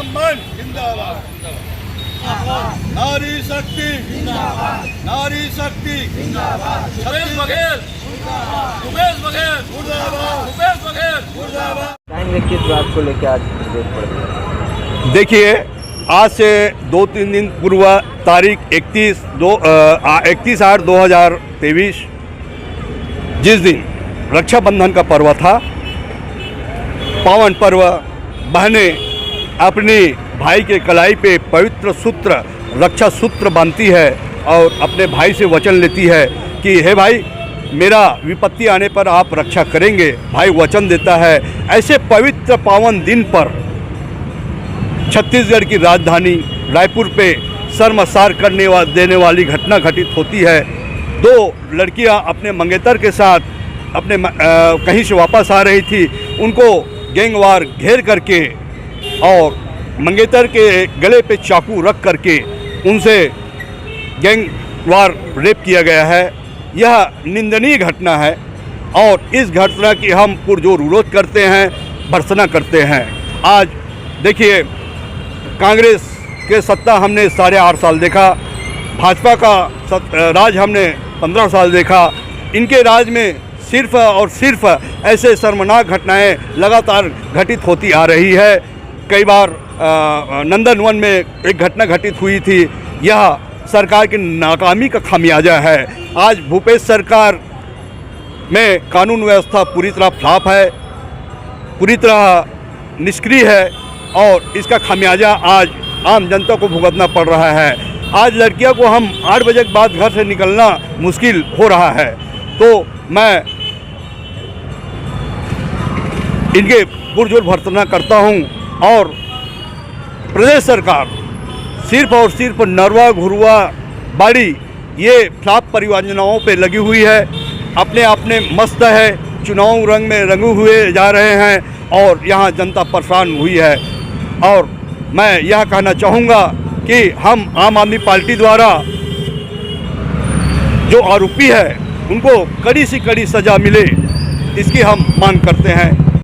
ब्राह्मण जिंदाबाद, नारी शक्ति जिंदाबाद, नारी शक्ति जिंदाबाद, भूपेश बघेल, भूपेश बघेल, मुर्दाबाद, भूपेश बघेल, मुर्दाबाद। बताएंगे किस बात को लेकर आज विरोध पड़ रहा है? देखिए, आज से 2-3 दिन पूर्व तारीख 31/8/2023 जिस दिन रक्षाबंधन का पर्व था, पावन पर्व, बहनें अपनी भाई के कलाई पे पवित्र सूत्र, रक्षा सूत्र बांधती है और अपने भाई से वचन लेती है कि हे भाई, मेरा विपत्ति आने पर आप रक्षा करेंगे। भाई वचन देता है। ऐसे पवित्र पावन दिन पर छत्तीसगढ़ की राजधानी रायपुर पे शर्मसार देने वाली घटना घटित होती है। 2 लड़कियां अपने मंगेतर के साथ अपने कहीं से वापस आ रही थी। उनको गैंगवार घेर करके और मंगेतर के गले पे चाकू रख करके उनसे गैंगवार रेप किया गया है। यह निंदनीय घटना है और इस घटना की हम पुरजोर विरोध करते हैं, भर्त्सना करते हैं। आज देखिए, कांग्रेस के सत्ता हमने 8.5 साल देखा, भाजपा का राज हमने 15 साल देखा। इनके राज में सिर्फ और सिर्फ ऐसे शर्मनाक घटनाएं लगातार घटित होती आ रही है। कई बार नंदनवन में एक घटना घटित हुई थी। यह सरकार की नाकामी का खामियाजा है। आज भूपेश सरकार में कानून व्यवस्था पूरी तरह फ्लॉप है, पूरी तरह निष्क्रिय है और इसका खामियाजा आज आम जनता को भुगतना पड़ रहा है। आज लड़कियों को हम 8 बजे के बाद घर से निकलना मुश्किल हो रहा है। तो मैं इनके पुरजोर भर्त्सना करता हूं और प्रदेश सरकार सिर्फ और सिर्फ नरवा घुरवा बाड़ी ये फ्लॉप परियोजनाओं पे लगी हुई है। अपने मस्त है, चुनाव रंग में रंगे हुए जा रहे हैं और यहाँ जनता परेशान हुई है। और मैं यह कहना चाहूँगा कि हम आम आदमी पार्टी द्वारा जो आरोपी है उनको कड़ी से कड़ी सज़ा मिले, इसकी हम मांग करते हैं।